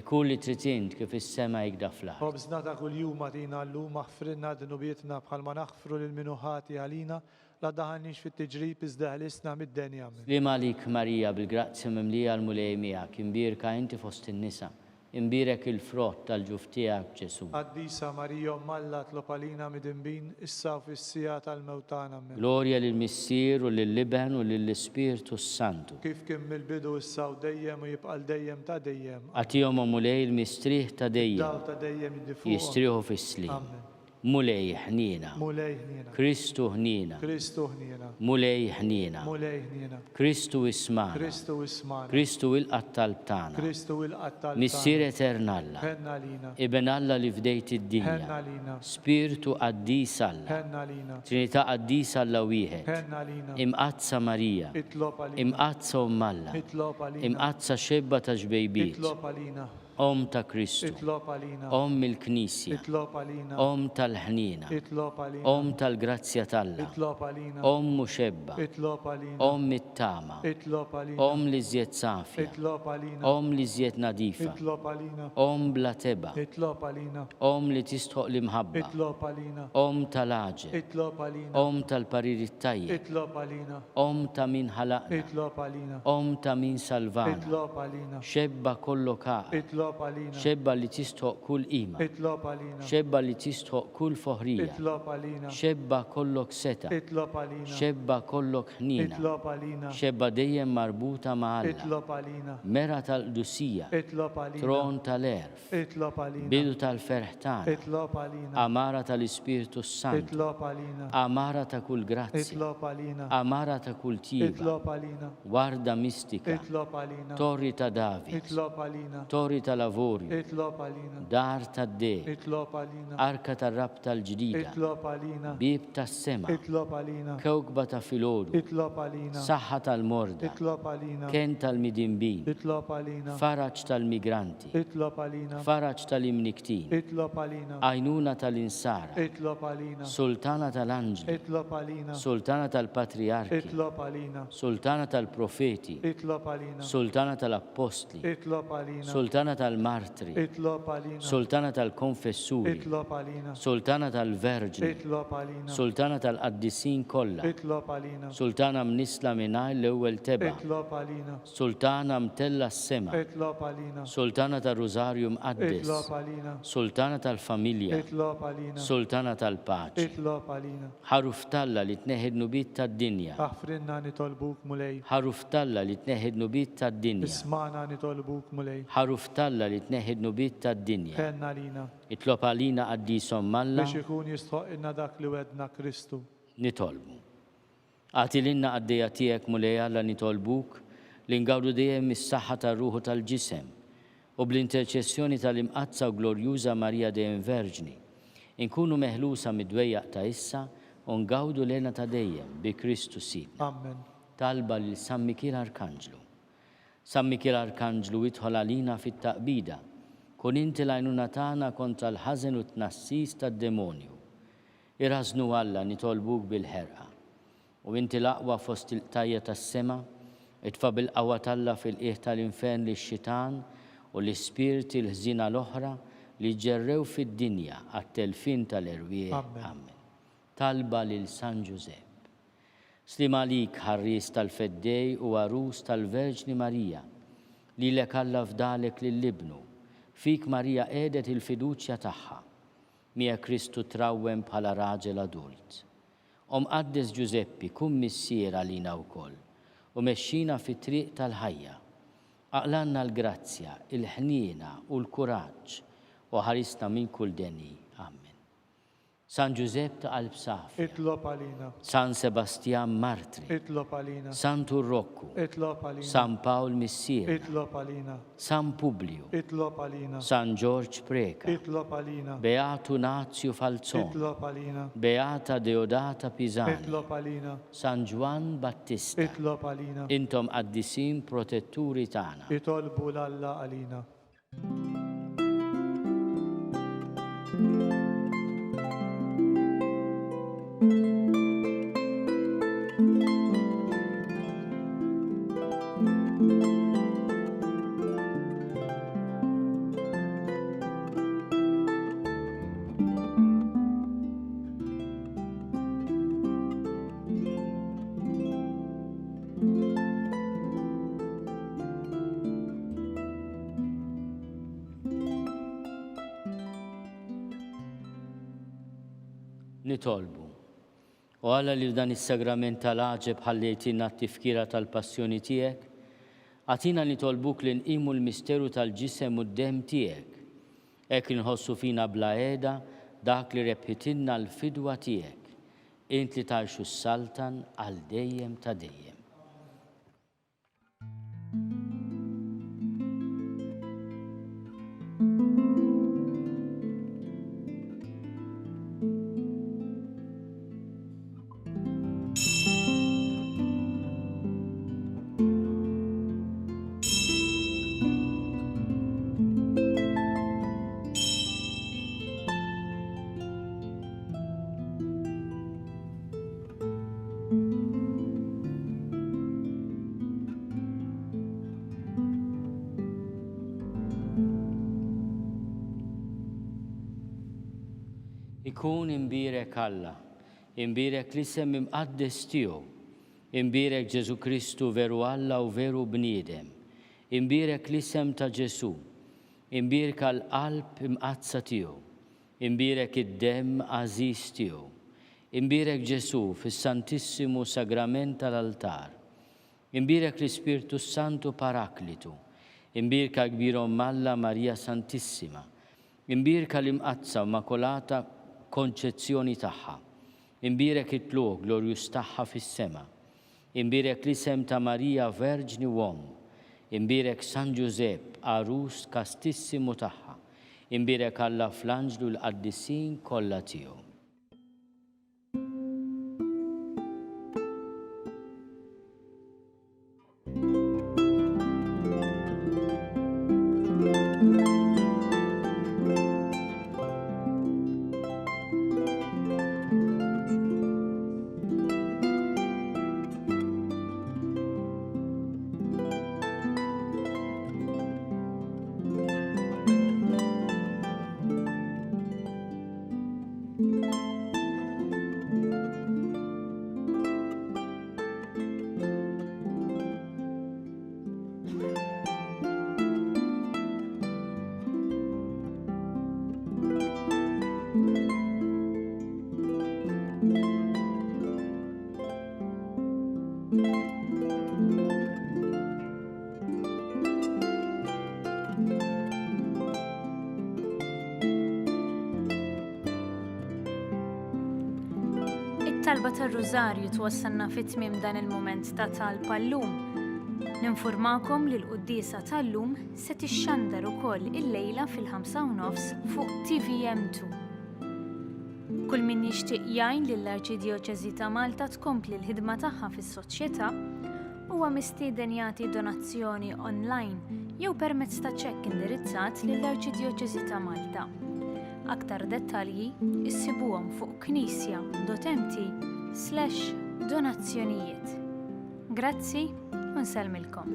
Ikun li tritint kif is-sema jgda fl-art. Ħobżna ta' kuljum għatina llum aħfrinna d-nubietna bħalma naħfru lil-minuħati għalina la daħanix fit-tiġrib iżdaħlisna mid-denja. Slima lik Marija bil-grazzja mimlija l-mulej miegħek, imbirka inti fost in-nisa. Imbirek il-frott tal-ġuf tiegħek Ġesu. Qaddisa Marija Malla tlopalina mid-imbin issa u fis-sija tal-mewtana. Glorja lill-Missier u lill-Liben u lill-Ispirtu Santu. Kif kien mill-bidu issa u dejjem u jibqal dejjem ta' dejjem. Għatihom mulej il-mistrieħ ta' dejjem. Daw ta' dejjem jiddifuq. Jistrieħu fis-slim. Amen. Mulej ħnina. Mulej ħnina. Kristu ħnina. Kristu ħnina. Mulej ħnina. Mulej ħnina. Kristu ismana. Kristu ismana. Kristu il-qattal btana. Kristu il-qattal. Missier eternalla. Ħenna lina. Ibn Alla li fdejt id-dinja. Ħenna lina. Spiritu qaddis Alla. Ħenna lina. Trinità qaddis Alla wieħed. Ħenna lina. Imqazza Marija. Itlopa lina. Imqazza Malla. Itlopa lina. Imqazza xebba ta' ġbejbiet. Itlopa lina. Om ta' Kristu. Itlopa lina. Om il-Knisja. Itlopa lina. Om tal-ħnina. Itlopa lina. Om tal-grazzja talla. Itlopa lina. Om muxebba. Itlopa lina. Om it-tama. Itlopa lina. Om li zjed safja. Itlopa lina. Om li zjed nadifa. Itlopa lina. Om bla teba. Itlopa lina. Om li tistħoq li mħabba. Itlopa lina. Om tal-aġe. Itlopa lina. Om tal-pariri tajjeb. Itlopa lina. Om ta' min ħalaqna. Itlopa lina. Om ta' min salvana. Itlopa lina. Xebba kollu kaqa. Itlopa lina. Xebba li tistħoq kull ima. Itlopa lina. Xebba li tistħoq kull foħrija. Itlopa lina. Xebba kollok seta. Itlopa lina. Xebba kollok ħnina. Itlopa lina. Xebba dejjem marbuta ma' Alla. Itlopa lina. Mera tal-Dusija. Itlopa lina. Tron tal-erf. Itlopa lina. Bidu tal-ferħtana. Itlopa lina. Amara tal-Ispirtu Santu. Itlopa lina. Amara ta' kull grazzja. Itlopa lina. Amara ta' kull tiba. Itlopa lina. Warda mistika. Itlopa lina. Torri ta' David. Itlopa lina. Torri ta' lavori. Itlopa lina. Dar ta' de. Itlopa lina. Arka ta' rab tal-ġdida. Itlopa lina. Bib ta' sema. Itlopa lina. Kewkba ta' filodu. Itlopa lina. Saħħa tal-morda. Itlopa lina. Ken tal-midimbin. Itlopa lina. Faraċ tal-migranti. Itlopa lina. Faraċ tal-imniktin. Itlopa lina. Ajnuna tal-insara. Itlopa lina. Sultana tal-anġli. Itlopa lina. Sultana tal-patriarki. Itlopa lina. Sultana tal-profeti. Itlopa lina. Sultana tal-apostli. Itlopa lina. Sultana tal-martri. Itlopa lina. Sultana tal-konfessuri. Itlopa lina. Sultana tal-verġni. Itlopa lina. Sultana tal-qaddisin kollha. Itlopa lina. Sultana mnisla mingħajr l-ewwel teba. Itlopa lina. Sultana mtella s-sema. Itlopa lina. Sultana tal-Rużarju mqaddis. Itlopa lina. Sultana tal-familja. Itlopa lina. Sultana tal-paċi. Itlopa lina. Ħaruf talla li tneħħid nubit tad-dinja. Aħfrinna nitolbuk mulej. Ħaruf talla li tneħħid nubit tad-dinja. Ismana nitolbuk mulej. Ħaruf talla li tneħħid nubit tad-dinja. Ħenna lina. Itlob għalina qaddisom Malla Biex ikun jistħoq inna dak li wedna Kristu. nitolbu. Għati l-inna għaddeja tijek mulej Alla nitolbuk li ngawdu dejjem mis-saħħa tar-ruħu tal-ġisem u bl-interċessjoni tal-imqazza u glorjuża Marija dejjem Verġni inkunu meħlusa mid-dwejjaq ta' issa u ngawdu lena ta' dejjem bi Kristu Sidna. Amen. Talba lil San Mikil Arkanġlu. San Mikil Arkanġlu idħol għalina fit-taqbida kun inti l-għajnuna tagħna kontra l-ħażen u t-tnassis tad-demonju. Irħażnu Alla nitolbuk bil-ħerqa u inti l-aqwa fost il-tajja tas-sema itfa' bil-qawwa Alla fil-qiegħ tal-infern lix-xitan u l-ispirti l-ħżina l-oħra li ġerrew fid-dinja għat-telfin tal-erwieħ. Amen. Talba lil San Ġusepp. Slima lik ħarris tal-feddej u għarus tal-Verġni Marija li lek Alla fdalek lill-ibnu fik Marija qiegħdet il-fiduċja tagħha mija Kristu trawwem bħala raġel adult. Qaddes Ġuseppi kun missier għalina wkoll u mexxina fit-triq tal-ħajja. Aqlanna l-grazzja, il-ħniena u l-kuraġġ u ħarisna minn kull deni. Amen. San Giuseppe ta' Qalb Safi, اطلب علينا San Sebastian Martri, اطلب علينا San Turroccu, اطلب علينا San Paul Missier, اطلب علينا San Publio, اطلب علينا San George Preca, اطلب علينا Beato Nazio Falzone, اطلب علينا Beata Deodata Pisani, اطلب علينا San Juan Battista, اطلب علينا intom qaddisin protetturi tagħna. اطلبوا لله علينا Nitolbu. U għalla li f'dan is-sagrament tal-aġeb ħallejtina t-tifkira tal-passjoni tiegħek, għatina nitolbuk li nqimu l-misteru tal-ġisem u d-dem tiegħek, hekk inħossu fina bla qiegħda dak li rebħitilna l-fidwa tiegħek, int li tgħixu s-saltan għal dejjem ta' dejjem. Ikun imbirek Alla, imbirek l-isem imqaddes tiegħu, imbirek Ġesu Kristu veru Alla u veru bniedem, imbirek l-isem ta' Ġesu, imbirek għall-qalb imqazza tiegħu, imbirek id-dem għażiż tiegħu, imbirek Ġesu fis-Santissimu Sagrament tal-altar, imbirek l-Ispirtu Santu Paraklitu, imbirka kbirhom Alla Marija Santissima, imbirka l-imqazza Immakolata konċezzjoni tagħha, imbirek it-tluq glorjus tagħha fis-sema, imbirek l-isem ta' Marija Verġni uomo, imbirek San Giuseppe arus kastissimu tagħha, imbirek Alla fl-anġlu l-qaddisin kollha tiegħu. Talba tar-Rużarju twassalna fit-tmiem dan il-mument ta' talba llum. Ninfurmakom li l-qudiesa tal-lum se tixxandar ukoll il-lejla fil-5:30 fuq TVM2. Kull min jixtieq jgħin lill-Arċidjoċeżi ta' Malta tkompli l-ħidma tagħha fis-soċjetà huwa mistieden jagħti donazzjoni online jew permezz ta' ċekk indirizzat lill-Arċidjoċeżi ta' Malta. Aktar dettalji issibuhom fuq knisja.mt/donazzjonijiet. Grazzi u nsellmilkom.